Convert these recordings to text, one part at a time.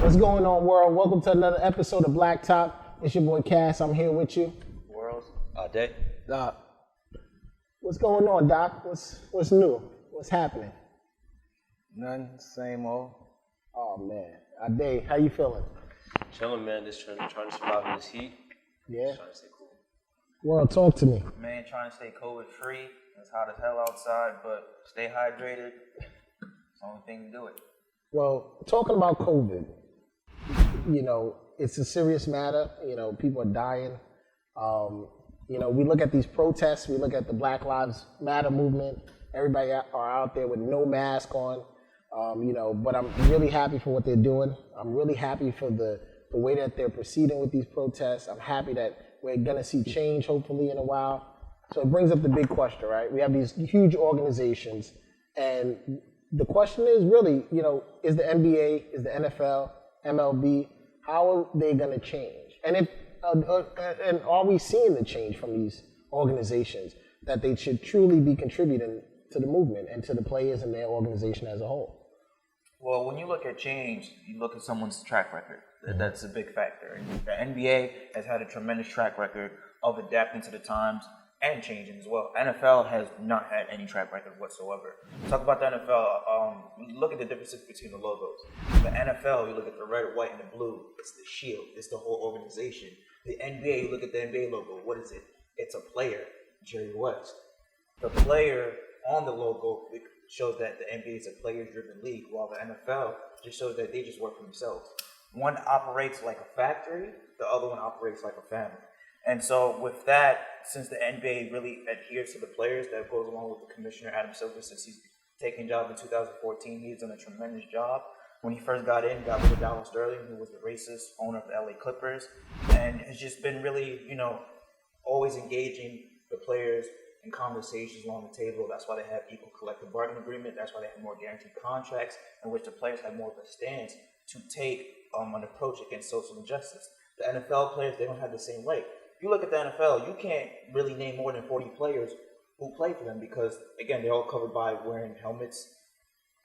What's going on, world? Welcome to another episode of Black Talk. It's your boy Cass. I'm here with you. World, day. Doc. What's going on, Doc? What's new? What's happening? None, same old. Oh man, Ade, how you feeling? Chilling, man. Just trying to survive in this heat. Yeah. Just trying to stay cool. World, talk to me. Man, trying to stay COVID free. It's hot as hell outside, but stay hydrated. It's the only thing to do it. Well, talking about COVID, it's a serious matter. People are dying. We look at these protests. We look at the Black Lives Matter movement. Everybody are out there with no mask on. But I'm really happy for what they're doing. I'm really happy for the way that they're proceeding with these protests. I'm happy that we're going to see change, hopefully, in a while. So it brings up the big question, right? We have these huge organizations, and the question is really, is the NBA, is the NFL, MLB, how are they going to change? And and are we seeing the change from these organizations that they should truly be contributing to the movement and to the players and their organization as a whole? Well, when you look at change, you look at someone's track record. That's a big factor. And the NBA has had a tremendous track record of adapting to the times and changing as well. NFL has not had any track record whatsoever. Talk about the NFL. Look at the differences between the logos. The NFL, you look at the red, white, and the blue. It's the shield. It's the whole organization. The NBA, you look at the NBA logo. What is it? It's a player, Jerry West. The player on the logo shows that the NBA is a player-driven league, while the NFL just shows that they just work for themselves. One operates like a factory. The other one operates like a family. And so with that, since the NBA really adheres to the players, that goes along with the commissioner, Adam Silver, since he's taken job in 2014, he's done a tremendous job. When he first got rid of Donald Sterling, who was the racist owner of the LA Clippers, and has just been really, always engaging the players in conversations along the table. That's why they have equal collective bargaining agreement. That's why they have more guaranteed contracts in which the players have more of a stance to take an approach against social injustice. The NFL players, they don't have the same right. If you look at the NFL, you can't really name more than 40 players who play for them because, again, they're all covered by wearing helmets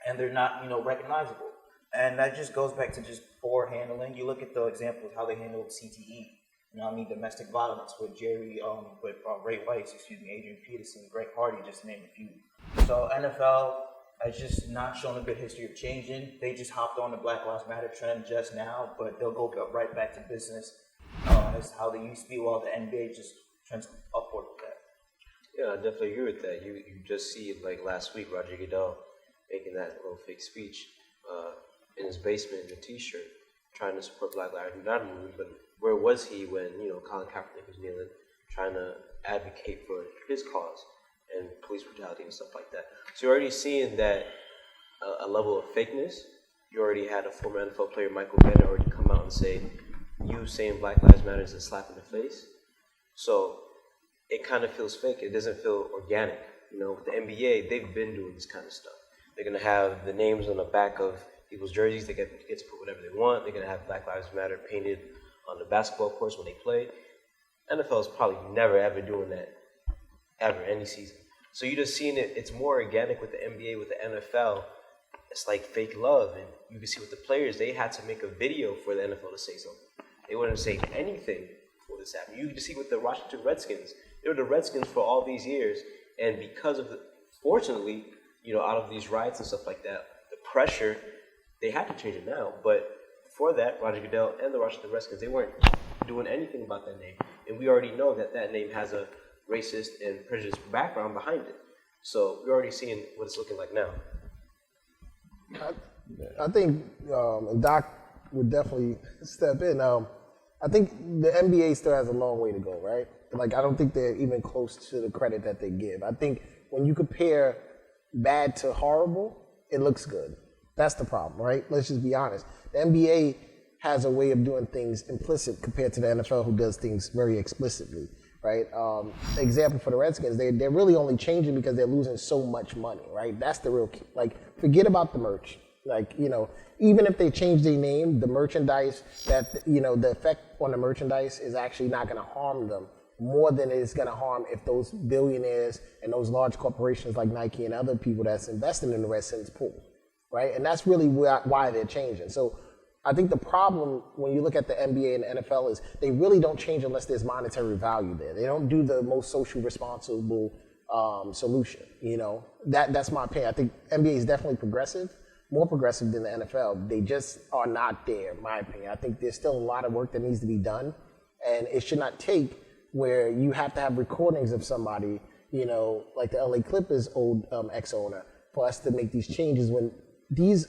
and they're not, recognizable. And that just goes back to just poor handling. You look at the examples how they handled CTE, domestic violence with Ray Weiss, Adrian Peterson, Greg Hardy, just to name a few. So NFL has just not shown a good history of changing. They just hopped on the Black Lives Matter trend just now, but they'll go right back to business. As how they used to be, while the NBA just trends upward with that. Yeah, I definitely agree with that. You just see, like last week, Roger Goodell making that little fake speech in his basement in a t-shirt, trying to support Black Lives Matter movement. But where was he when, Colin Kaepernick was kneeling, trying to advocate for his cause and police brutality and stuff like that? So you're already seeing that a level of fakeness. You already had a former NFL player, Michael Bennett, already come out and say, you saying Black Lives Matter is a slap in the face. So it kind of feels fake. It doesn't feel organic. With the NBA, they've been doing this kind of stuff. They're going to have the names on the back of people's jerseys. They get to put whatever they want. They're going to have Black Lives Matter painted on the basketball courts when they play. NFL is probably never, ever doing that, ever, any season. So you're just seeing it. It's more organic with the NBA, with the NFL. It's like fake love. And you can see with the players, they had to make a video for the NFL to say something. They wouldn't say anything before this happened. You can see with the Washington Redskins. They were the Redskins for all these years, and because of fortunately, out of these riots and stuff like that, the pressure, they had to change it now. But before that, Roger Goodell and the Washington Redskins, they weren't doing anything about that name. And we already know that name has a racist and prejudiced background behind it. So we're already seeing what it's looking like now. I think Doc would definitely step in. I think the NBA still has a long way to go, right? Like, I don't think they're even close to the credit that they give. I think when you compare bad to horrible, it looks good. That's the problem, right? Let's just be honest. The NBA has a way of doing things implicit compared to the NFL, who does things very explicitly, right? Example for the Redskins, they're really only changing because they're losing so much money, right? That's the real key. Like, forget about the merch. Like, even if they change their name, the merchandise, the effect on the merchandise is actually not going to harm them more than it's going to harm if those billionaires and those large corporations like Nike and other people that's investing in the Redskins pool, right? And that's really why they're changing. So I think the problem when you look at the NBA and the NFL is they really don't change unless there's monetary value there. They don't do the most socially responsible solution. You know, that's my opinion. I think NBA is definitely progressive, more progressive than the NFL. They just are not there, in my opinion. I think there's still a lot of work that needs to be done, and it should not take where you have to have recordings of somebody, you know, like the LA Clippers old ex-owner, for us to make these changes when these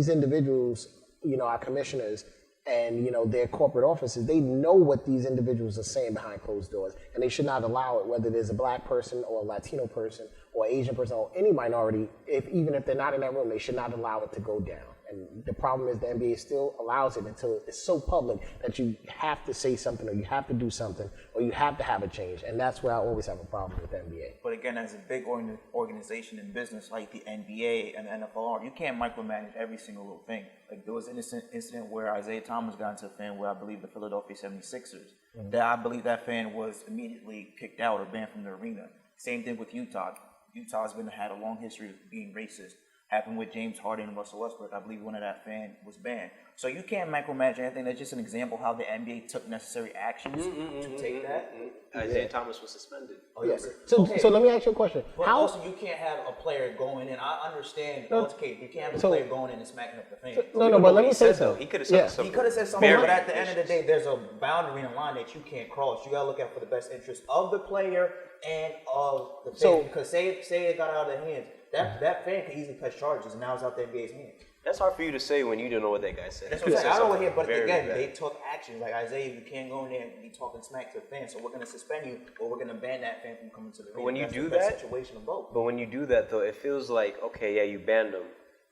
individuals, you know, our commissioners and, you know, their corporate offices, they know what these individuals are saying behind closed doors, and they should not allow it, whether there's a black person or a Latino person or Asian person or any minority, even if they're not in that room, they should not allow it to go down. And the problem is the NBA still allows it until it's so public that you have to say something or you have to do something or you have to have a change. And that's where I always have a problem with the NBA. But again, as a big organization in business like the NBA and the NFL, you can't micromanage every single little thing. Like there was an incident where Isaiah Thomas got into a fan where I believe the Philadelphia 76ers, that I believe that fan was immediately kicked out or banned from the arena. Same thing with Utah. Utah's had a long history of being racist. Happened with James Harden and Russell Westbrook. I believe one of that fan was banned. So you can't micromanage anything. That's just an example how the NBA took necessary actions to take that. Isaiah Thomas was suspended. Oh, yes. So let me ask you a question. But also, you can't have a player going in. I understand. Okay, you can't have a player going in and smacking up the fan. But let me say something. He could have said something. He could have said something, but at the end of the day, there's a boundary and a line that you can't cross. You got to look out for the best interest of the player and of the fan. Because say it got out of their hands. That fan can easily press charges, and now it's out the NBA's hands. That's hard for you to say when you don't know what that guy said. That's what I'm saying. I don't want to hear, but again, they took action. Like Isaiah, you can't go in there and be talking smack to the fan, so we're going to suspend you, or we're going to ban that fan from coming to the ring. But when you That's do the best that, situation of both. But when you do that, though, it feels like, okay, yeah, you banned him,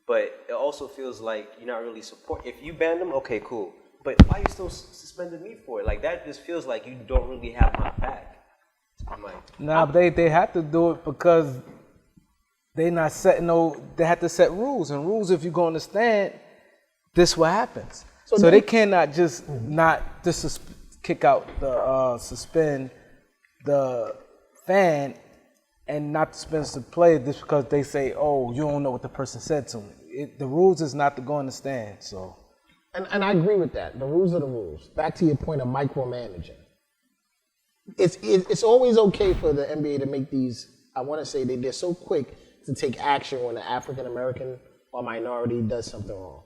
but it also feels like you're not really support. If you banned him, okay, cool. But why you still suspending me for it? Like that just feels like you don't really have my back. I'm like, nah, they have to do it because they not setting they have to set rules, and rules, if you go on the stand, this what happens. So they cannot just not just kick out the suspend the fan and not suspend the player just because they say, oh, you don't know what the person said to me. The rules is not to go on the stand. So, and I agree with that. The rules are the rules. Back to your point of micromanaging. It's always okay for the NBA to make these. I want to say they're so quick to take action when an African American or minority does something wrong.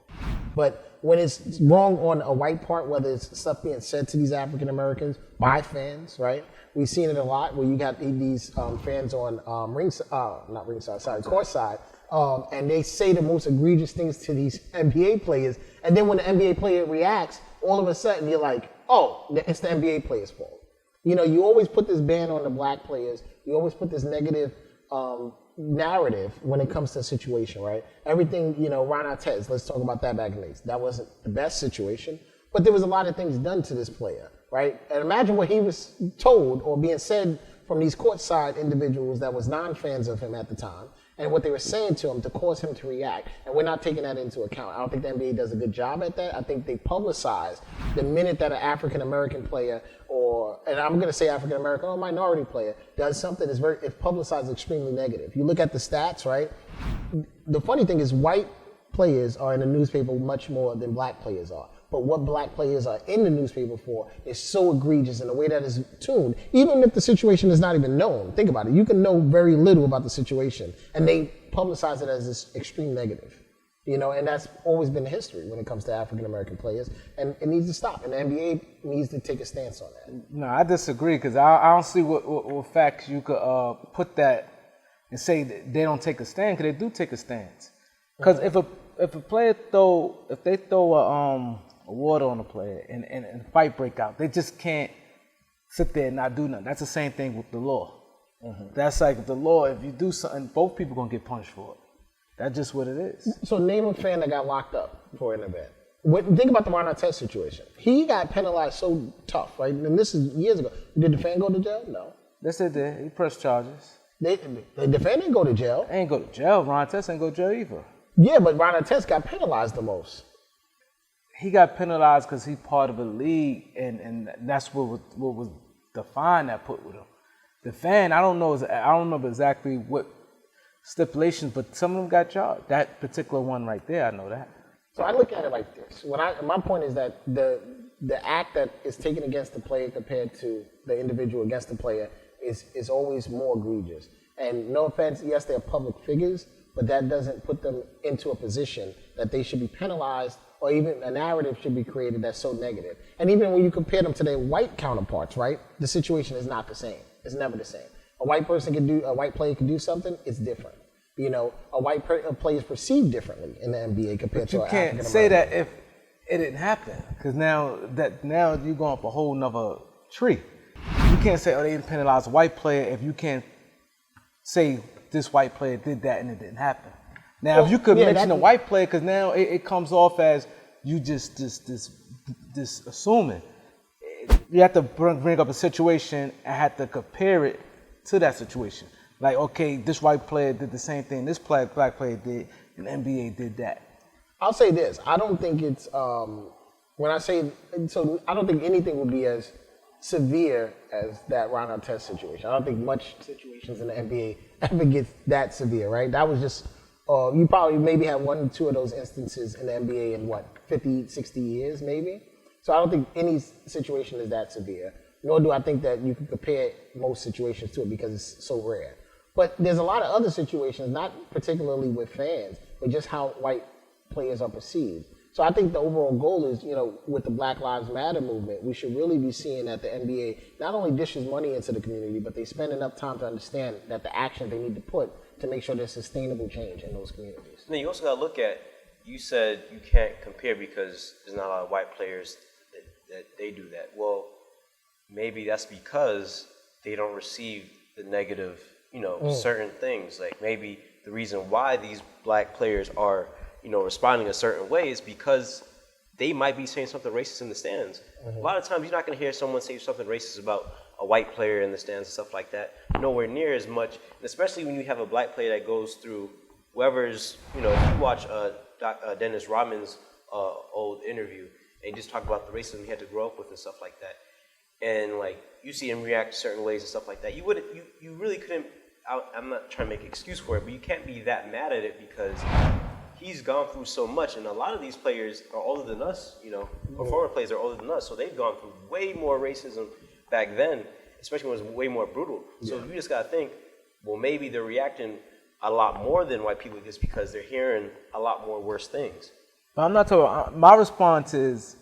But when it's wrong on a white part, whether it's stuff being said to these African Americans by fans, right? We've seen it a lot where you got these fans on courtside, and they say the most egregious things to these NBA players, and then when the NBA player reacts, all of a sudden you're like, oh, it's the NBA player's fault. You know, you always put this ban on the black players. You always put this negative narrative when it comes to a situation, right? Everything, you know, Ron Artest, let's talk about that back in the days. That wasn't the best situation, but there was a lot of things done to this player, right? And imagine what he was told or being said from these courtside individuals that was non-fans of him at the time, and what they were saying to him to cause him to react. And we're not taking that into account. I don't think the NBA does a good job at that. I think they publicize the minute that an African-American player and I'm going to say African-American or minority player does something it's publicized extremely negative. You look at the stats, right? The funny thing is white players are in the newspaper much more than black players are. But what black players are in the newspaper for is so egregious in the way that is tuned. Even if the situation is not even known, think about it. You can know very little about the situation, and they publicize it as this extreme negative. You know, and that's always been the history when it comes to African American players, and it needs to stop. And the NBA needs to take a stance on that. No, I disagree because I don't see what facts you could put that and say that they don't take a stand, because they do take a stance. Because if a player throw a water on a player and a fight break out, they just can't sit there and not do nothing. That's the same thing with the law. Mm-hmm. That's like the law. If you do something, both people gonna get punished for it. That's just what it is. So name a fan that got locked up for an event. Think about the Ron Artest situation. He got penalized so tough, right? And this is years ago. Did the fan go to jail? No. Yes, they did. He pressed charges. The fan didn't go to jail. Ain't go to jail. Ron Artest ain't go to jail either. Yeah, but Ron Artest got penalized the most. He got penalized because he part of a league, and that's what was the fine that put with him. The fan, I don't know exactly what stipulations, but some of them got charged. That particular one right there, I know that. So I look at it like this. My point is that the act that is taken against the player compared to the individual against the player is always more egregious. And no offense, yes, they're public figures, but that doesn't put them into a position that they should be penalized, or even a narrative should be created that's so negative. And even when you compare them to their white counterparts, right, the situation is not the same. It's never the same. A white player can do something, it's different. You know, a player is perceived differently in the NBA compared to an African American. You can't say that if it didn't happen, because now you're going up a whole nother tree. You can't say, oh, they didn't penalize a white player if you can't say this white player did that and it didn't happen. Now, if you could mention a white player, because now it comes off as you just assuming. You have to bring up a situation and have to compare it to that situation. Like, okay, this white player did the same thing this black player did, and the NBA did that. I'll say this. I don't think it's, I don't think anything will be as severe as that Ron Artest situation. I don't think much situations in the NBA ever gets that severe, right? That was just, you probably maybe have 1 or 2 of those instances in the NBA in 50, 60 years maybe? So I don't think any situation is that severe, nor do I think that you can compare most situations to it because it's so rare. But there's a lot of other situations, not particularly with fans, but just how white players are perceived. So I think the overall goal is, with the Black Lives Matter movement, we should really be seeing that the NBA not only dishes money into the community, but they spend enough time to understand that the action they need to put to make sure there's sustainable change in those communities. And then you also got to look at, you said you can't compare because there's not a lot of white players that they do that. Well, maybe that's because they don't receive the negative, certain things. Like maybe the reason why these black players are, responding a certain way is because they might be saying something racist in the stands. A lot of times you're not going to hear someone say something racist about a white player in the stands and stuff like that. Nowhere near as much, and especially when you have a black player that goes through whoever's, if you watch Dennis Rodman's old interview, and he just talked about the racism he had to grow up with and stuff like that. And like you see him react certain ways and stuff like that. You really couldn't. I'm not trying to make an excuse for it, but you can't be that mad at it because he's gone through so much, and a lot of these players are older than us. Or former players are older than us, so they've gone through way more racism back then, especially when it was way more brutal. So you just gotta think, well, maybe they're reacting a lot more than white people just because they're hearing a lot more worse things. But I'm not talking. My response is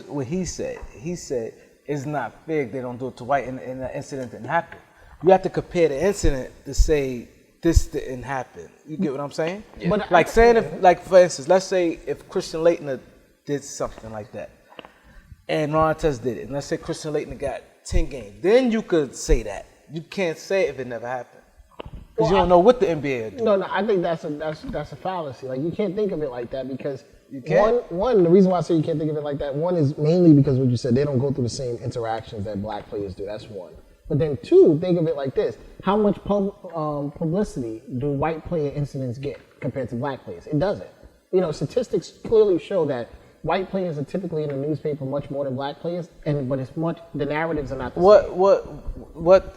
what he said. He said it's not fair they don't do it to white, and the incident didn't happen. You have to compare the incident to say this didn't happen. You get what I'm saying? Yeah. But like saying for instance, let's say if Christian Laettner did something like that, and Ron Artest did it, and let's say Christian Laettner got 10 games, then you could say that. You can't say it if it never happened. Because you don't know what the NBA will do. No, I think that's a fallacy. Like, you can't think of it like that because the reason why I say you can't think of it like that, one is mainly because what you said, they don't go through the same interactions that black players do. That's one. But then two, think of it like this. How much publicity do white player incidents get compared to black players? It doesn't. Statistics clearly show that white players are typically in the newspaper much more than black players, but the narratives are not the same.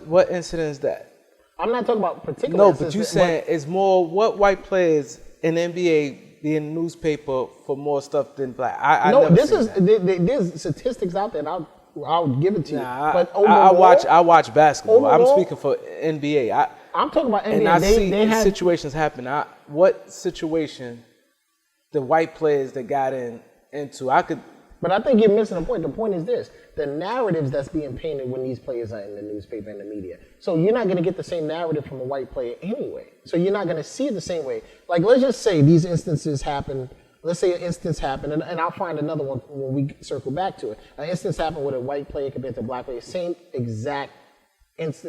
What incident is that? I'm not talking about particular. No, but you saying it's more what white players in the NBA be in the newspaper for more stuff than black. There's statistics out there. And I'll give it to you. But I watch basketball. I'm speaking for NBA. I'm talking about NBA. And I see situations happen. What situation the white players that got into? But I think you're missing the point. The point is this: the narratives that's being painted when these players are in the newspaper and the media. So you're not going to get the same narrative from a white player anyway. So you're not going to see it the same way. Like, let's just say these instances happen. Let's say an instance happened, and I'll find another one when we circle back to it. An instance happened with a white player compared to a black player. Same exact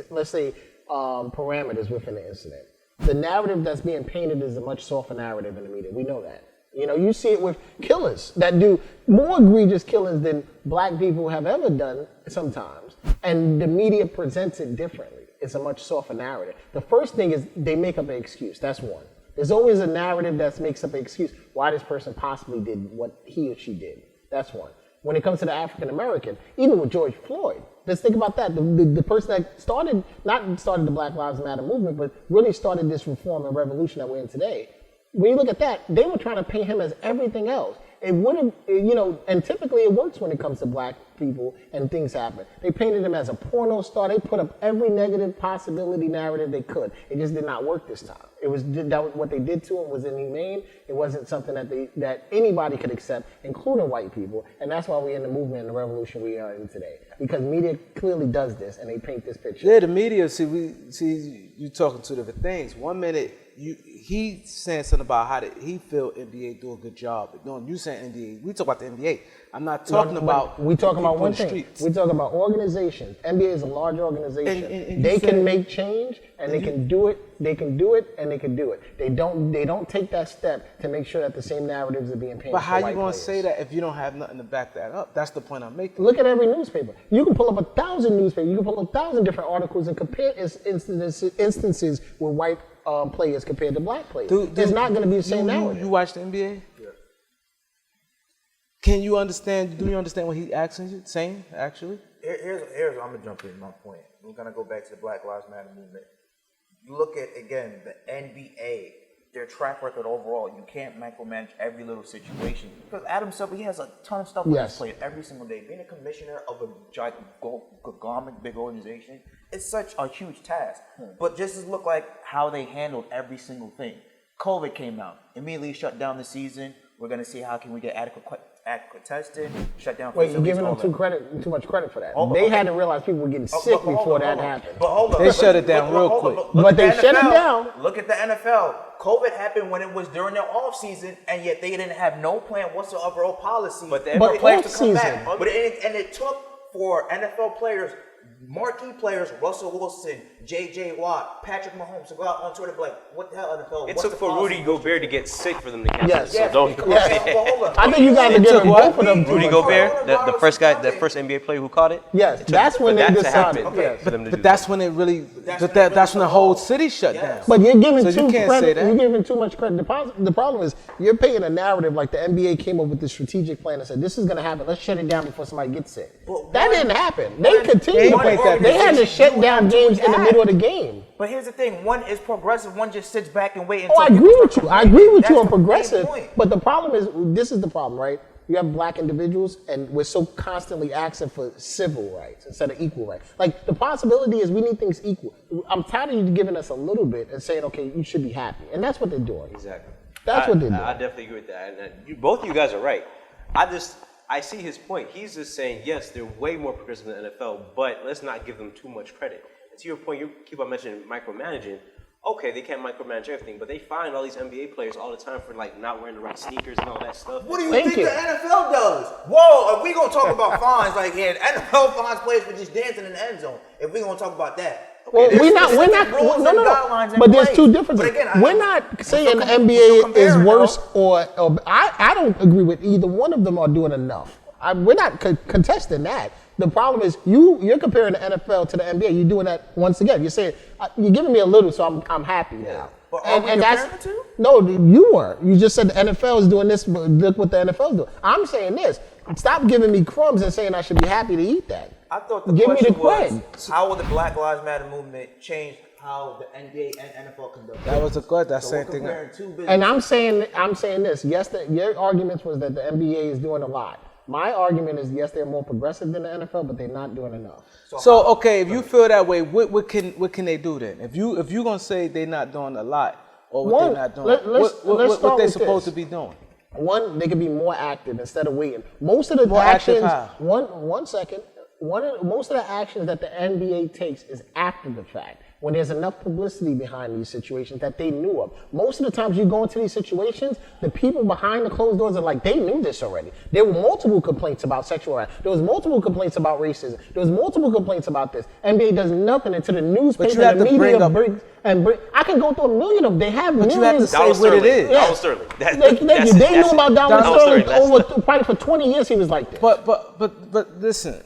let's say, parameters within the incident. The narrative that's being painted is a much softer narrative in the media. We know that. You see it with killers that do more egregious killings than black people have ever done sometimes. And the media presents it differently. It's a much softer narrative. The first thing is they make up an excuse. That's one. There's always a narrative that makes up an excuse why this person possibly did what he or she did. That's one. When it comes to the African American, even with George Floyd, let's think about that. The person that not started the Black Lives Matter movement, but really started this reform and revolution that we're in today, when you look at that, they were trying to paint him as everything else. It wouldn't, and typically it works when it comes to black people and things happen. They painted him as a porno star. They put up every negative possibility narrative they could. It just did not work this time. What they did to him was inhumane. It wasn't something that anybody could accept, including white people. And that's why we're in the movement and the revolution we are in today. Because media clearly does this, and they paint this picture. Yeah, the media. See, you talking two different things. 1 minute, he saying something about how he feel NBA do a good job. You saying NBA? We talk about the NBA. I'm not talking about. We talking about one thing. Streets. We talking about organizations. NBA is a large organization. And they can make change, and they can do it. They can do it, and they can do it. They don't take that step to make sure that the same narratives are being painted. But how you going to say that if you don't have nothing to back that up? That's the point I'm making. Look at every newspaper. You can pull up 1,000 newspapers. You can pull up 1,000 different articles and compare instances with white players compared to black players. It's not going to be the same narrative. You watch the NBA? Yeah. Can you understand? Do you understand what he's saying? Actually, here's I'm gonna jump in my point. We're gonna go back to the Black Lives Matter movement. You look at again the NBA, their track record overall. You can't micromanage every little situation because Adam Silver, he has a ton of stuff with his plate every single day. Being a commissioner of a gigantic big organization, it's such a huge task. But just as look like how they handled every single thing. COVID came out, immediately shut down the season. We're gonna see how can we get adequate testing, shut down. Wait, you're giving them too much credit for that. They had to realize people were getting sick before that happened. But hold on, they shut it down real quick. But they shut it down. Look at the NFL. COVID happened when it was during their off season, and yet they didn't have no plan whatsoever or policy. But players to come back. But it took for NFL players, marquee players, Russell Wilson, J.J. Watt, Patrick Mahomes, to go out on Twitter and be like, what the hell, NFL? It took for Rudy Gobert to get sick for them to cancel. Yes. So don't. I think you guys are giving both of them. Rudy Gobert, the first NBA player who caught it. Yes, that's when they decided. But that's when it really. That's when the whole city shut down. But you're giving You're giving too much credit. The problem is you're painting a narrative like the NBA came up with this strategic plan and said this is going to happen. Let's shut it down before somebody gets sick. That didn't happen. They continued. They had to shut down games in the middle of the game. But here's the thing: one is progressive, one just sits back and waits. I agree with you. I agree with you on progressive. But the problem is, this is the problem, right? You have black individuals, and we're so constantly asking for civil rights instead of equal rights. Like, the possibility is we need things equal. I'm tired of you giving us a little bit and saying, okay, you should be happy. And that's what they're doing. Exactly. That's what they're doing. I definitely agree with that. And both of you guys are right. I see his point. He's just saying, yes, they're way more progressive than the NFL, but let's not give them too much credit. And to your point, you keep on mentioning micromanaging. Okay, they can't micromanage everything, but they find all these NBA players all the time for like not wearing the right sneakers and all that stuff. What do you think the NFL does? Whoa, if we gonna talk about fines, like the NFL fines players for just dancing in the end zone. If we gonna talk about that. Well, we're not. No. But there's two differences. We're not saying the NBA is worse or I don't agree with either one of them are doing enough. We're not contesting that. The problem is you're comparing the NFL to the NBA. You're doing that once again. You're saying you're giving me a little, so I'm happy now. But and that's the two? No, you weren't. You just said the NFL is doing this. But look what the NFL is doing. I'm saying this. Stop giving me crumbs and saying I should be happy to eat that. I thought the question was, how will the Black Lives Matter movement change how the NBA and NFL conduct? That was a good. That same thing. And I'm saying this. Yes, your arguments was that the NBA is doing a lot. My argument is yes, they're more progressive than the NFL, but they're not doing enough. So okay, if you feel that way, what can they do then? If you're gonna say they're not doing a lot, or what they're not doing, what they supposed to be doing? One, they can be more active instead of waiting. Most of the actions. Most of the actions that the NBA takes is after the fact, when there's enough publicity behind these situations that they knew of. Most of the times you go into these situations, the people behind the closed doors are like, they knew this already. There were multiple complaints about sexual harassment. There was multiple complaints about racism. There was multiple complaints about this. NBA does nothing until the newspaper and the media brings. I can go through a million of them. They have millions. You have to say what it is. Donald Sterling. They knew about Donald Sterling probably for 20 years he was like this. But listen,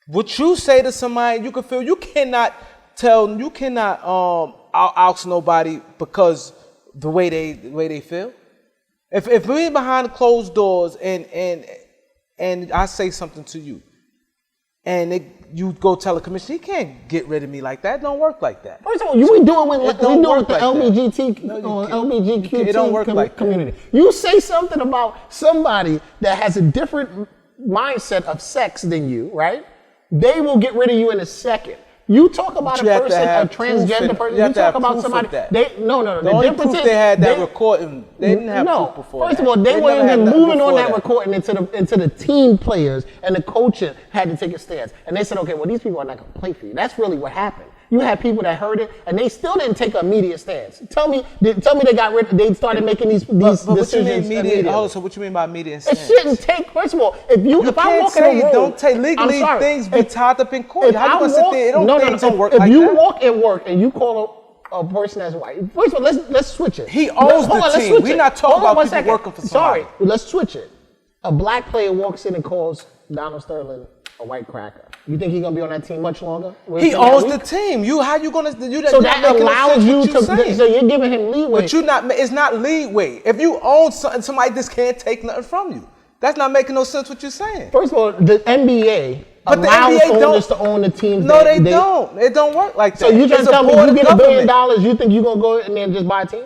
what you say to somebody, you can feel you cannot oust nobody because the way they feel. If we're behind closed doors and I say something to you, and you go tell the commission, he can't get rid of me like that. It don't work like that. First of all, you doing with the LBGT It don't work like community. You say something about somebody that has a different mindset of sex than you, right? They will get rid of you in a second. You talk about a person, a transgender person. You talk about somebody. No. The only proof they had that recording, they didn't have proof before. First of all, they weren't even moving on that recording into the team players, and the coach had to take a stance. And they said, okay, well, these people are not going to play for you. That's really what happened. You had people that heard it, and they still didn't take an immediate stance. Tell me they got rid. They started making these decisions. What you mean immediate? So what you mean by immediate stance? It shouldn't take. First of all, if I walk in a room, don't take legally things be tied up in court. How you gonna sit there? Things don't work like that. If you walk in work and you call a person that's white, first of all, let's switch it. He owns the team. We're not talking about people working for somebody. Sorry, let's switch it. A black player walks in and calls Donald Sterling a white cracker. You think he's gonna be on that team much longer? He owns the team. How you gonna? So that allows you to. So you're giving him leeway. But it's not leeway. If you own something, somebody just can't take nothing from you. That's not making no sense. What you're saying. First of all, the NBA allows owners to own the teams. No, they don't. It don't work like that. So you trying to tell me you get $1 billion, you think you're gonna go in there and just buy a team?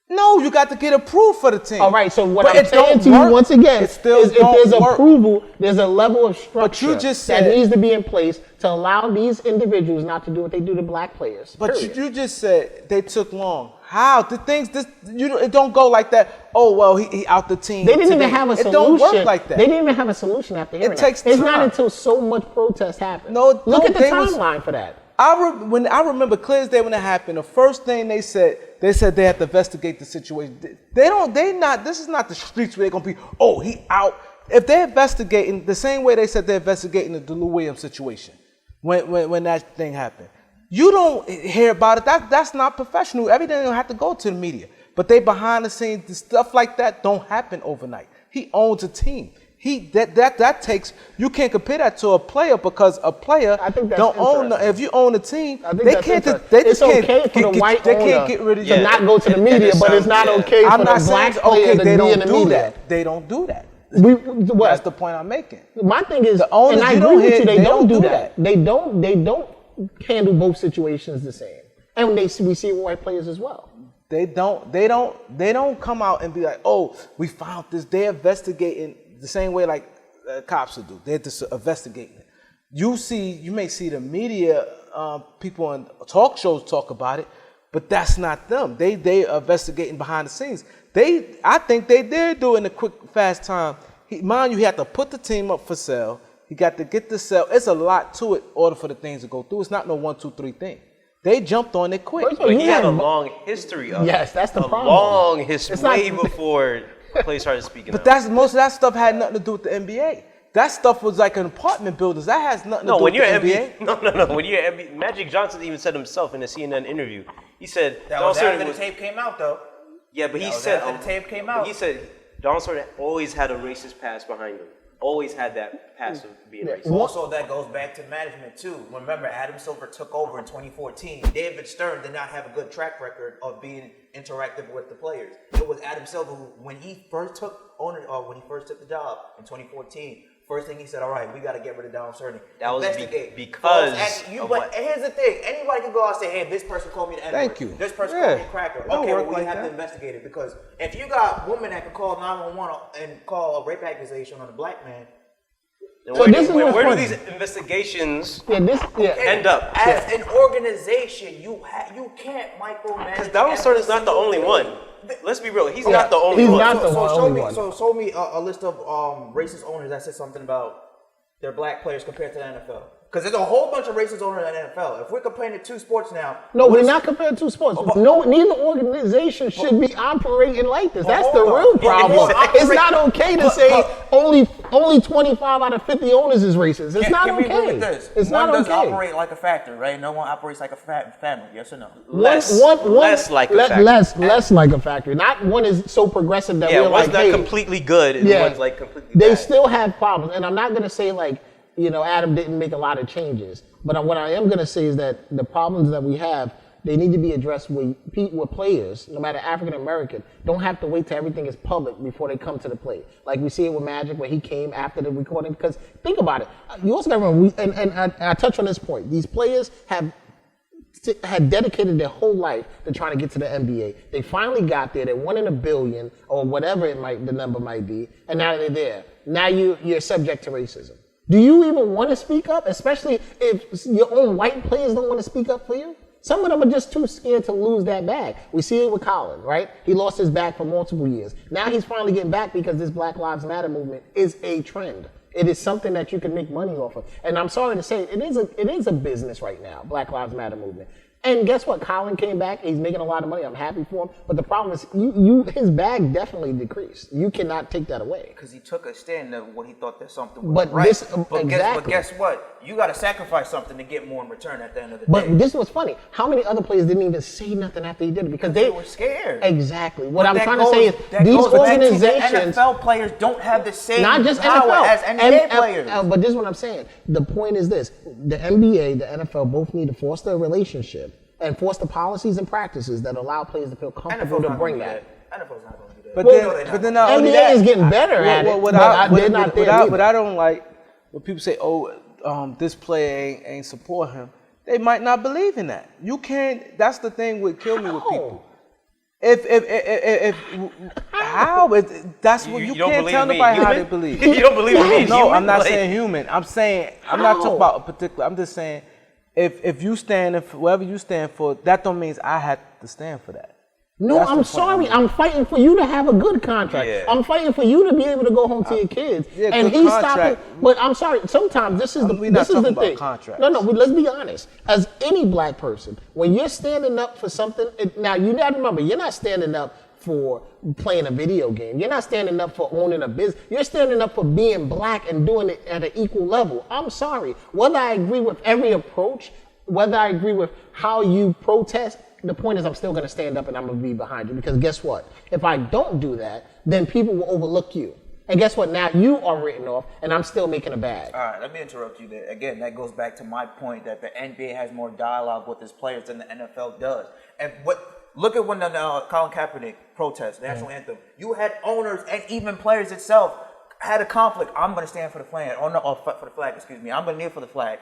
No, you got to get approved for the team. All right, so what I'm saying to you once again is if there's approval, there's a level of structure that needs to be in place to allow these individuals not to do what they do to black players. But you just said they took long. How? It don't go like that. Oh, well, he out the team. They didn't even have a solution. It don't work like that. They didn't even have a solution after hearing it takes that. time. It's not until so much protest happened. No, look at the timeline for that. I remember clear as day when it happened. The first thing they said they had to investigate the situation. This is not the streets where they're gonna be. Oh, he out. If they're investigating the same way they said they're investigating the Lou Williams situation when that thing happened, you don't hear about it. That's not professional. Everything will have to go to the media. But they behind the scenes, the stuff like that don't happen overnight. He owns a team. That takes. You can't compare that to a player because a player don't own. If you own a team, they can't. It's okay for the white owner get rid of to not go to the media, but it's not okay for the black player to be in the media. They don't do that. What? That's the point I'm making. My thing is, the owners, and I agree with you. They don't do that. They don't handle both situations the same, and we see it with white players as well. They don't come out and be like, oh, we found this. They're investigating the same way like cops would do. They're just investigating it. You may see the media people on talk shows talk about it, but that's not them. They are investigating behind the scenes. I think they're doing a quick, fast time. Mind you, he had to put the team up for sale. He got to get the sale. It's a lot to it in order for the things to go through. It's not no 1, 2, 3 thing. They jumped on it quick. But he had a long history of it. Yes, that's the problem. A long history, way before players started speaking But most of that stuff had nothing to do with the NBA. That stuff was like an apartment buildings. That has nothing to do with the NBA. No. When you're NBA, Magic Johnson even said himself in a CNN interview. He said that was after the tape came out, though. Yeah, but he said after the tape came out. He said Donald Sterling always had a racist past behind him. Always had that past of being racist. Also, that goes back to management too. Remember, Adam Silver took over in 2014. David Stern did not have a good track record of being interactive with the players. It was Adam Silver who, when he first took the job in 2014. First thing he said, all right, we got to get rid of Donald Sterling. That was because but here's the thing. Anybody can go out and say, hey, this person called me the N-word. Thank you. This person called me a cracker. Okay, well, we have to investigate it. Because if you got women that can call 911 and call a rape accusation on a black man, where do these investigations end up? As an organization, you can't micromanage. Because Donald Sterling's not the only one. Let's be real. He's not the only one. Show me a list of racist owners that said something about their black players compared to the NFL. Because there's a whole bunch of racist owners in the NFL. If we're comparing the two sports now... No, we're not comparing two sports. Neither organization should be operating like this. That's the real problem. It's not okay to say only 25 out of 50 owners is racist. It's not okay. It's not okay. One does operate like a factory, right? No one operates like a family, yes or no? Less like a factory. Less like a factory. Not one is so progressive that we're like, one's not completely good and one's like completely bad. They still have problems. And I'm not going to say like, Adam didn't make a lot of changes. But what I am going to say is that the problems that we have, they need to be addressed with players, no matter African American, don't have to wait till everything is public before they come to the plate. Like we see it with Magic when he came after the recording. Because think about it, you also got to remember, and I touch on this point, these players had dedicated their whole life to trying to get to the NBA. They finally got there. They won in $1 billion or whatever the number might be, and now they're there. Now you're subject to racism. Do you even want to speak up, especially if your own white players don't want to speak up for you? Some of them are just too scared to lose that bag. We see it with Colin, right? He lost his bag for multiple years. Now he's finally getting back because this Black Lives Matter movement is a trend. It is something that you can make money off of. And I'm sorry to say, it is a business right now, Black Lives Matter movement. And guess what? Colin came back. He's making a lot of money. I'm happy for him. But the problem is, his bag definitely decreased. You cannot take that away. Because he took a stand of what he thought that something was but right. Exactly. But guess what? You got to sacrifice something to get more in return at the end of the day. But this was funny. How many other players didn't even say nothing after he did it? Because they were scared. Exactly. What I'm trying to say is, these organizations... The NFL players don't have the same not just power NFL, as NBA players. But this is what I'm saying. The point is this. The NBA, the NFL both need to foster a relationship and force the policies and practices that allow players to feel comfortable to bring that. NFL's not going to do that. But then not only NBA that, is getting better at it, but they're not there either. But I don't like when people say, this player ain't support him. They might not believe in that. You can't. That's the thing would kill me with people. If how? That's what you can't tell nobody how they believe. You don't believe in me? No, I'm not saying human. I'm saying I'm not talking about a particular. I'm just saying. If you stand for whatever you stand for, that don't mean I have to stand for that. No, I'm sorry. I'm fighting for you to have a good contract. Yeah. I'm fighting for you to be able to go home to your kids. Yeah, and he's stopping. But I'm sorry. Sometimes this is the thing. No, let's be honest. As any black person, when you're standing up for something, now you got to remember, you're not standing up for playing a video game. You're not standing up for owning a business. You're standing up for being black and doing it at an equal level. I'm sorry. Whether I agree with every approach, whether I agree with how you protest, the point is I'm still going to stand up and I'm going to be behind you. Because guess what? If I don't do that, then people will overlook you. And guess what? Now you are written off and I'm still making a bag. All right, let me interrupt you there. Again, that goes back to my point that the NBA has more dialogue with its players than the NFL does. And look at when the Colin Kaepernick protest, national anthem. You had owners and even players itself had a conflict. I'm going to stand for the flag. For the flag, excuse me. I'm going to kneel for the flag.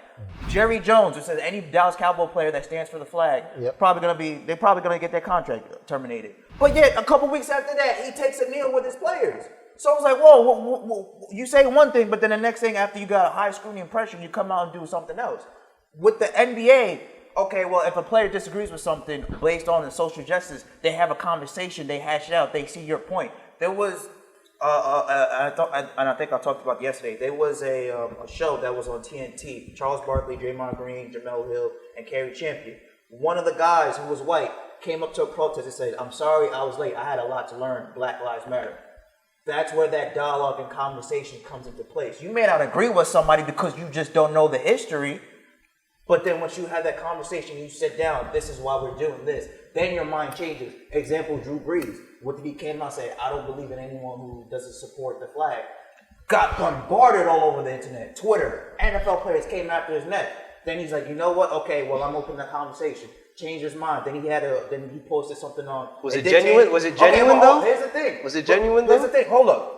Jerry Jones, who says any Dallas Cowboy player that stands for the flag, they're probably going to get their contract terminated. But yet, a couple weeks after that, he takes a kneel with his players. So I was like, whoa, you say one thing, but then the next thing, after you got a high scrutiny and pressure, you come out and do something else. With the NBA, okay, well, if a player disagrees with something based on the social justice, they have a conversation, they hash it out, they see your point. There was, I think I talked about yesterday, there was a show that was on TNT. Charles Barkley, Draymond Green, Jamel Hill, and Kerry Champion. One of the guys who was white came up to a protest and said, I'm sorry I was late, I had a lot to learn, Black Lives Matter. That's where that dialogue and conversation comes into place. You may not agree with somebody because you just don't know the history, but then once you have that conversation, you sit down, this is why we're doing this, then your mind changes. Example, Drew Brees. What did he came out and say? I don't believe in anyone who doesn't support the flag. Got bombarded all over the internet, Twitter. NFL players came after his neck. Then he's like, you know what? Okay, well, I'm opening the conversation. Changed his mind. Then he posted something on. Was it genuine? Was it genuine though? Here's the thing. Was it genuine though? Here's the thing. Hold up.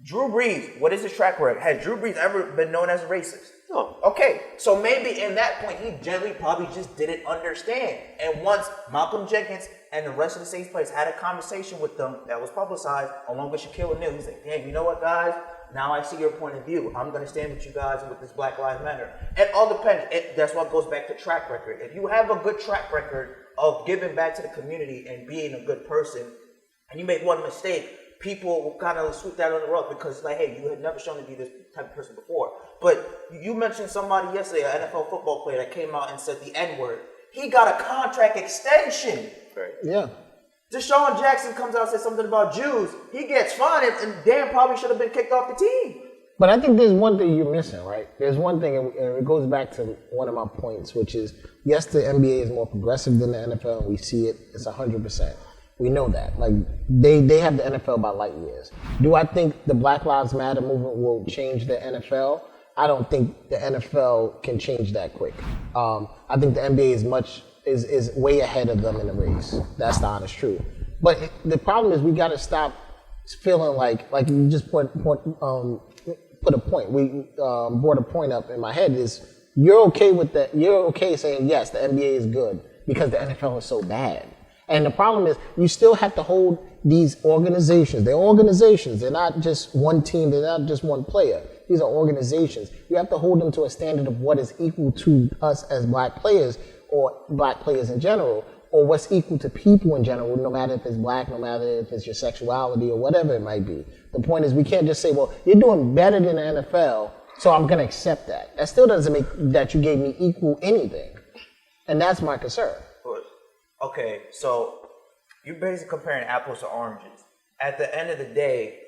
Drew Brees. What is his track record? Has Drew Brees ever been known as a racist? No. Okay. So maybe in that point, he generally probably just didn't understand. And once Malcolm Jenkins and the rest of the Saints players had a conversation with them that was publicized, along with Shaquille O'Neal, he's like, damn, you know what, guys? Now I see your point of view. I'm going to stand with you guys with this Black Lives Matter. It all depends. That's what goes back to track record. If you have a good track record of giving back to the community and being a good person, and you make one mistake, people will kind of sweep that on the rug because it's like, hey, you had never shown to be this type of person before. But you mentioned somebody yesterday, an NFL football player that came out and said the N-word. He got a contract extension. Right. Yeah. Deshaun Jackson comes out and says something about Jews. He gets fined, and Dan probably should have been kicked off the team. But I think there's one thing you're missing, right? There's one thing, and it goes back to one of my points, which is, yes, the NBA is more progressive than the NFL, and we see it. It's 100%. We know that. Like, they have the NFL by light years. Do I think the Black Lives Matter movement will change the NFL? I don't think the NFL can change that quick. I think the NBA is much is way ahead of them in the race. That's the honest truth. But the problem is we got to stop feeling like you just put a point. We brought a point up in my head is you're okay with that. You're okay saying yes, the NBA is good because the NFL is so bad. And the problem is you still have to hold these organizations. They're organizations. They're not just one team. They're not just one player. These are organizations. You have to hold them to a standard of what is equal to us as black players or black players in general, or what's equal to people in general, no matter if it's black, no matter if it's your sexuality or whatever it might be. The point is we can't just say, well, you're doing better than the NFL, so I'm going to accept that. That still doesn't make that you gave me equal anything. And that's my concern. Okay, so you're basically comparing apples to oranges. At the end of the day,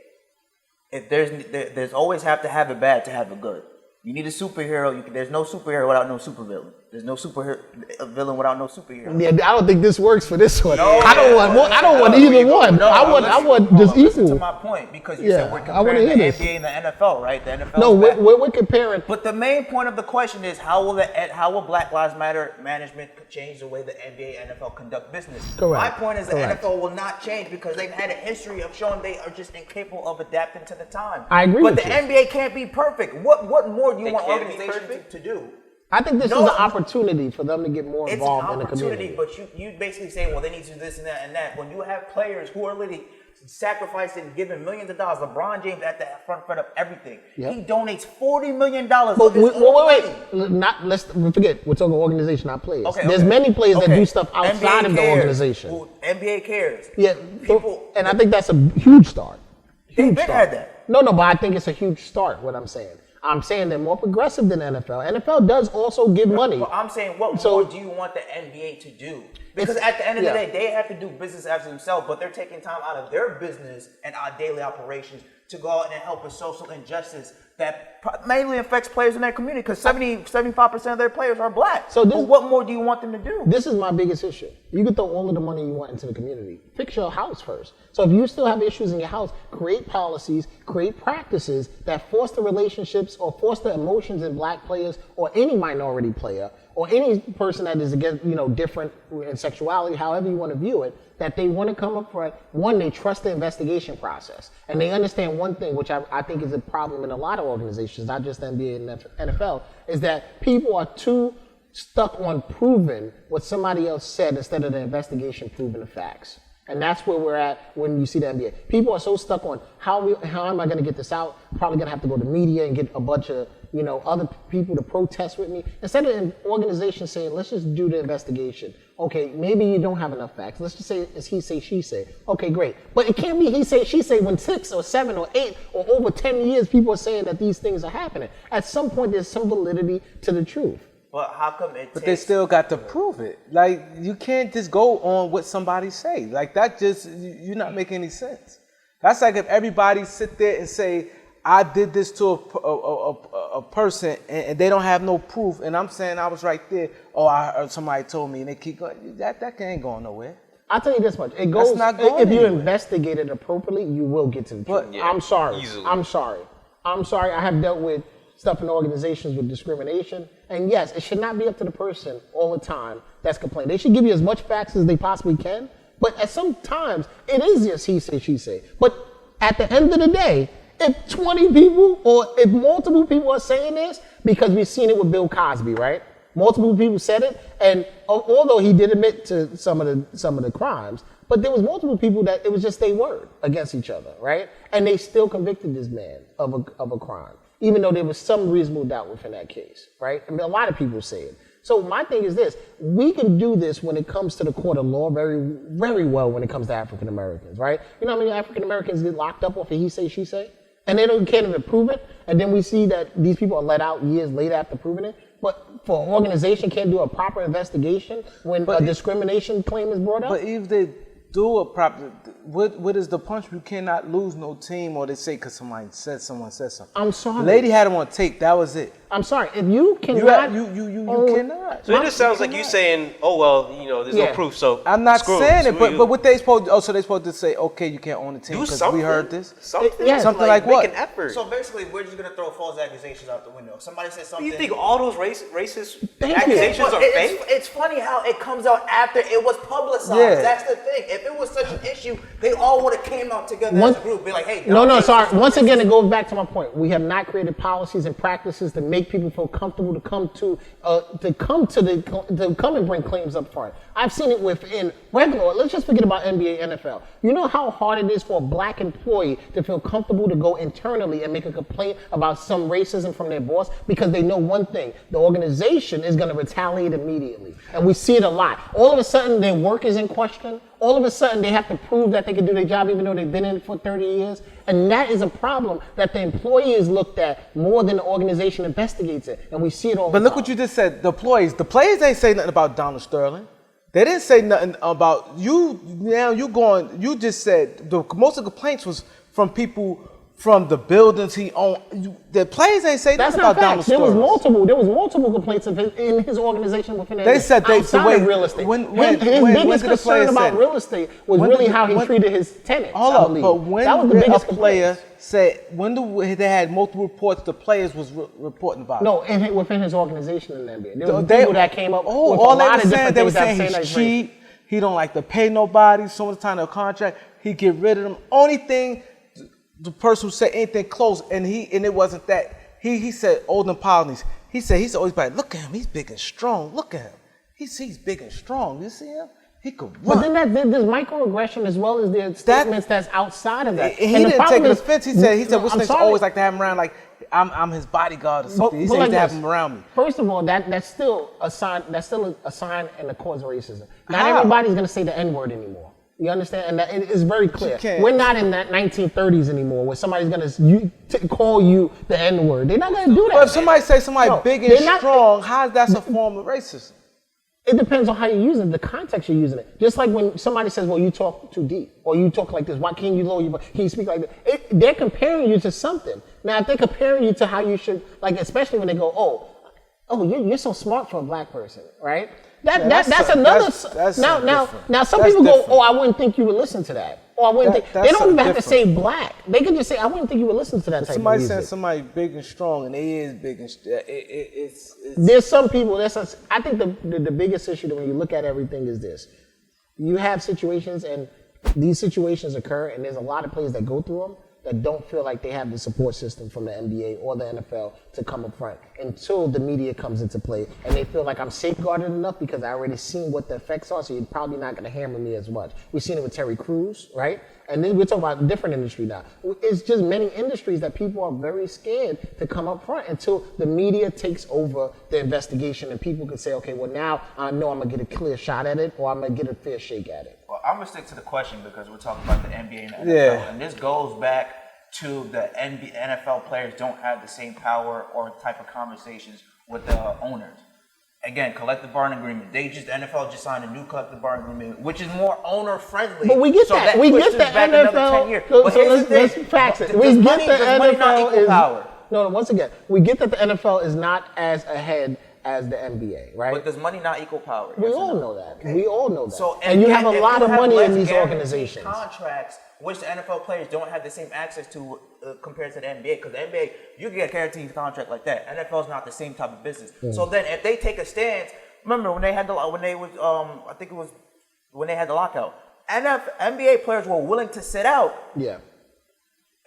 if there's always have to have a bad to have a good. You need a superhero. There's no superhero without no supervillain. There's no villain without no superhero. Yeah, I don't think this works for this one. I don't want either one. I want just listen equal. to my point, because you said we're I wanna comparing the hear NBA and the NFL, right? The NFL. No, we're comparing. But the main point of the question is how will Black Lives Matter management change the way the NBA and NFL conduct business? Correct. My point is the Correct. NFL will not change because they've had a history of showing they are just incapable of adapting to the time. I agree but with the you. NBA can't be perfect. What more do you want can't be organizations to do? I think this is an opportunity for them to get more It's involved an in the opportunity, community. but you basically say, well, they need to do this and that and that. When you have players who are literally sacrificing, giving millions of dollars, LeBron James at the front of everything. Yep. He donates $40 million. But of his wait. Let's forget. We're talking organization, not players. Okay, There's many players that do stuff outside NBA of the cares. organization. Well, NBA cares. Yeah, People, and I think that's a huge start. They've Huge been start. had that. No, but I think it's a huge start. What I'm saying. I'm saying they're more progressive than NFL. NFL does also give money. But I'm saying, what more do you want the NBA to do? Because at the end of the day, they have to do business after themselves, but they're taking time out of their business and our daily operations to go out and help with social injustice that mainly affects players in their community, because 75% of their players are black. So what more do you want them to do? This is my biggest issue. You can throw all of the money you want into the community. Fix your house first. So if you still have issues in your house, create policies, create practices that foster relationships or foster emotions in black players or any minority player or any person that is against, different in sexuality, however you want to view it, that they want to come up front. One, they trust the investigation process. And they understand one thing, which I think is a problem in a lot of organizations, not just the NBA and NFL, is that people are too stuck on proving what somebody else said instead of the investigation proving the facts. And that's where we're at when you see the NBA. People are so stuck on how am I going to get this out? I'm probably going to have to go to media and get a bunch of other people to protest with me. Instead of an organization saying, let's just do the investigation. Okay, maybe you don't have enough facts. Let's just say it's he say, she say. Okay, great. But it can't be he say, she say when 6 or 7 or 8 or over 10 years people are saying that these things are happening. At some point, there's some validity to the truth. But how come But they still got to prove it. Like, you can't just go on what somebody say. Like, that just, you're not making any sense. That's like if everybody sit there and say, I did this to a person and they don't have no proof, and I'm saying I was right there, or somebody told me, and they keep going. That ain't going nowhere. I'll tell you this much. It goes, not going if you anywhere. investigate it appropriately, you will get to the truth. Yeah, I'm sorry. easily. I'm sorry. I have dealt with stuff in organizations with discrimination. And yes, it should not be up to the person all the time that's complaining. They should give you as much facts as they possibly can. But at some times, it is just he say, she say. But at the end of the day, if 20 people or if multiple people are saying this, because we've seen it with Bill Cosby, right? Multiple people said it, and although he did admit to some of the crimes, but there was multiple people that it was just their word against each other, right? And they still convicted this man of a crime, even though there was some reasonable doubt within that case, right? I mean, a lot of people say it. So my thing is this: we can do this when it comes to the court of law very, very well when it comes to African Americans, right? You know how many African Americans get locked up off of he say, she say? And they can't even prove it, and then we see that these people are let out years later after proving it. But for an organization can't do a proper investigation when a discrimination claim is brought up? But if they do a proper, what is the punch? You cannot lose no team, or they say because someone said something. I'm sorry. The lady had him on tape. That was it. I'm sorry. If you cannot, You cannot. So it just sounds like you saying, "Oh well, there's no proof." So I'm not saying it, screw you. but what they supposed? Oh, so they supposed to say, okay, you can't own the team do because something. we heard this. Something like what? Make an effort. So basically, we're just gonna throw false accusations out the window. Somebody says something. Do you think all those racist Thank accusations But are fake? it's funny how it comes out after it was publicized. Yeah. That's the thing. If it was such an issue, they all would have came out together Once- as a group, be like, "Hey, No, sorry. Once again, it goes back to my point. We have not created policies and practices to make people feel comfortable to come and bring claims up front. I've seen it within regular. Let's just forget about NBA, NFL. You know how hard it is for a black employee to feel comfortable to go internally and make a complaint about some racism from their boss because they know one thing: the organization is going to retaliate immediately, and we see it a lot. All of a sudden, their work is in question. All of a sudden, they have to prove that they can do their job even though they've been in it for 30 years. And that is a problem that the employee is looked at more than the organization investigates it. And we see it all But the look time. what you just said. The players ain't say nothing about Donald Sterling. They didn't say nothing about you. Now you just said most of the complaints was from people from the buildings he owned. The players ain't say That's nothing not about Donald facts. There was Sterling. multiple complaints in his organization within They said they- the outside way- of real estate. when his did biggest the concern players about say- real estate was when really did- how he when- treated his tenants. Hold I up, believe. but when that was the biggest a player complaint. said they had multiple reports, the players was reporting about it. No, within his organization in the NBA. There were They- people that came up with a all they lot were of saying, different they were things that saying saying he's that he's cheap. He don't like to pay nobody. So much time to a contract, he get rid of them. Only thing, the person who said anything close, and it wasn't that. He said Olden Polonies. He said always like, look at him, he's big and strong. Look at him, he's big and strong. You see him? He could run. But then there's microaggression as well as the statements that's outside of that. He And the didn't problem take is- offense. He said No, what's I'm next? sorry. Always like to have him around like I'm his bodyguard or something. He said he like used to have this. him around me. First of all, that's still a sign. That's still a sign and a cause of racism. Not How? everybody's going to say the N-word anymore. You understand? And that it is very clear. can't- We're not in that 1930s anymore where somebody's going to call you the N-word. They're not going to do that. But if somebody say somebody No, big they're and not- strong, how's that a form of racism? It depends on how you use it, the context you're using it. Just like when somebody says, well, you talk too deep, or you talk like this, why can't you lower your voice? Can you speak like this? They're comparing you to something. Now, if they're comparing you to how you should, like, especially when they go, oh, you're so smart for a black person, right? That's another. that's Now, some That's people go, different. oh, I wouldn't think you would listen to that. Or I wouldn't think. They That's don't even have to different. say black. They can just say, I wouldn't think you would listen to that type Somebody of music. saying somebody big and strong, and they is big and it's There's some people. I think the biggest issue that when you look at everything is this: you have situations, and these situations occur, and there's a lot of players that go through them that don't feel like they have the support system from the NBA or the NFL to come up front until the media comes into play, and they feel like I'm safeguarded enough because I already seen what the effects are, so you're probably not going to hammer me as much. We've seen it with Terry Crews, right? And then we're talking about a different industry now. It's just many industries that people are very scared to come up front until the media takes over the investigation and people can say, okay, well now I know I'm going to get a clear shot at it or I'm going to get a fair shake at it. Well, I'm gonna stick to the question because we're talking about the NBA and the NFL, Yeah. and this goes back to the NFL players don't have the same power or type of conversations with the owners. Again, collective bargaining agreement. The NFL just signed a new collective bargaining agreement, which is more owner friendly. But we get that. We get the NFL. 10 years. So But here's the let's thing. fax it. Does We get money- the does money not NFL equal is power? no. Once again, we get that the NFL is not as ahead as the NBA, right? But does money not equal power? We Yes or all no? know that. We all know that. So, and you have a if lot you of have money less in these guaranteed organizations. Contracts, which the NFL players don't have the same access to compared to the NBA. Because the NBA, you can get a guaranteed contract like that. NFL is not the same type of business. So then, if they take a stance, remember when they had when they had the lockout, NBA players were willing to sit out. Yeah.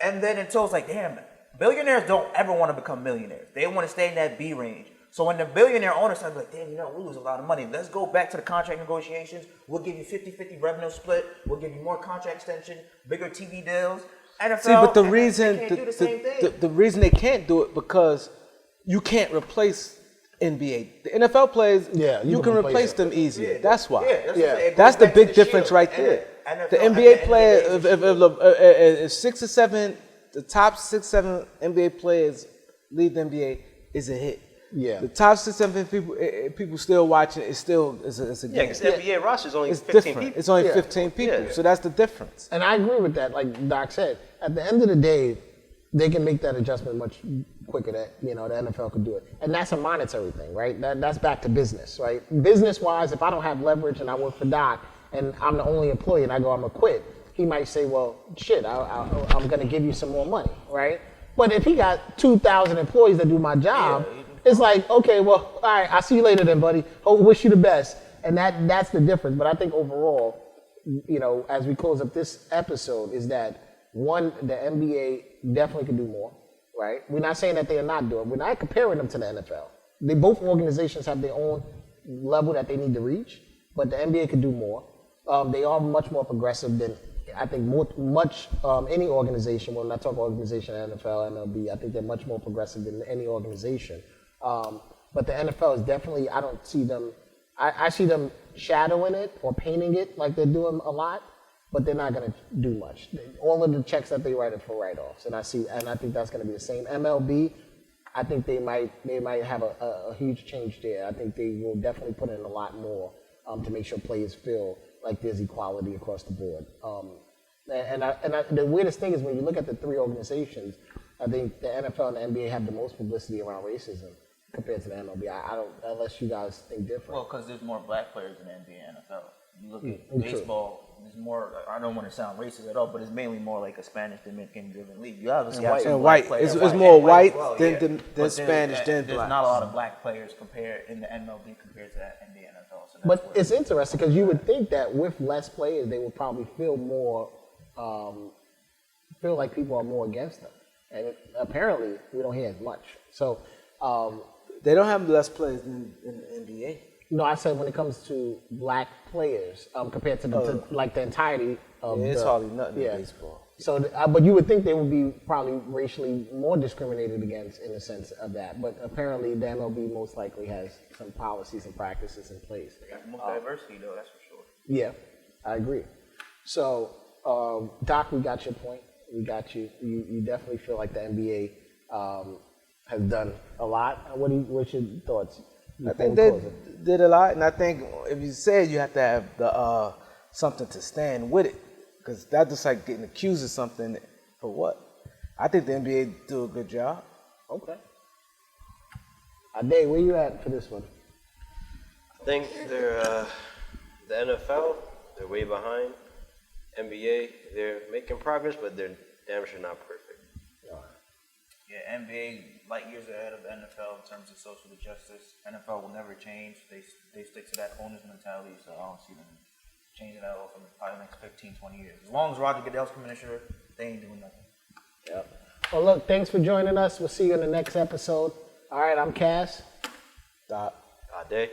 And then until it's like, damn, billionaires don't ever want to become millionaires. They want to stay in that B range. So when the billionaire owners start like, damn, we lose a lot of money. Let's go back to the contract negotiations. We'll give you 50-50 revenue split. We'll give you more contract extension, bigger TV deals. NFL, See, but the and reason they can't do the same thing. the reason they can't do it because you can't replace NBA. The NFL players, Yeah, you can replace them easier. That's why. Yeah, Yeah. That's the back to big difference shield. right And there. NFL The at NBA end player, of the day is if 6 or 7, the top 6, 7 NBA players leave the NBA is a hit. Yeah. The top 6, 7 people still watching. It's still it's a Yeah, game. because the NBA roster is only It's 15 different. people. It's only Yeah. 15 people, Yeah. so that's the difference. And I agree with that. Like Doc said, at the end of the day, they can make that adjustment much quicker that, the NFL could do it. And that's a monetary thing, right? That's back to business, right? Business-wise, if I don't have leverage and I work for Doc and I'm the only employee and I go, I'm going to quit, he might say, well, shit, I'm going to give you some more money, right? But if he got 2,000 employees that do my job, it's like, okay, well, all right, I'll see you later then, buddy. Wish you the best. And that's the difference. But I think overall, as we close up this episode, is that, one, the NBA definitely could do more, right? We're not saying that they are not doing it. We're not comparing them to the NFL. Both organizations have their own level that they need to reach, but the NBA could do more. They are much more progressive than, I think, any organization. When I talk organization, NFL, MLB, I think they're much more progressive than any organization. But the NFL is definitely, I don't see them, I see them shadowing it or painting it like they're doing a lot, but they're not going to do much. All of the checks that they write are for write-offs, and I think that's going to be the same. MLB, I think they might have a huge change there. I think they will definitely put in a lot more to make sure players feel like there's equality across the board. The weirdest thing is when you look at the three organizations, I think the NFL and the NBA have the most publicity around racism compared to the MLB. I don't, unless you guys think different. Well, because there's more black players in the NBA and NFL. You look at baseball, there's more, I don't want to sound racist at all, but it's mainly more like a Spanish Dominican-driven league. You obviously have some black players. It's more white well, than Spanish than There's black. not a lot of black players compared in the MLB compared to that NBA and NFL. So But it's interesting because you would think that with less players, they would probably feel more, feel like people are more against them. And apparently, we don't hear as much. So, They don't have less players in the NBA. no, I said when it comes to black players compared to the entirety of It's hardly nothing yeah. in baseball. So, but you would think they would be probably racially more discriminated against in the sense of that. But apparently, the MLB most likely has some policies and practices in place. They got more diversity, though, that's for sure. Yeah, I agree. So, Doc, we got your point. We got you. You definitely feel like the NBA has done a lot. What's your thoughts? I think they did a lot, and I think if you said you have to have the something to stand with it, because that's just like getting accused of something for what? I think the NBA do a good job. Okay. Ade, where you at for this one? I think they're the NFL. They're way behind. NBA, they're making progress, but they're damn sure not perfect. Yeah, NBA light years ahead of the NFL in terms of social justice. NFL will never change. They stick to that owner's mentality, so I don't see them changing that over probably the next 15, 20 years. As long as Roger Goodell's commissioner, they ain't doing nothing. Yep. Well, look, thanks for joining us. We'll see you in the next episode. All right, I'm Cass. Ade.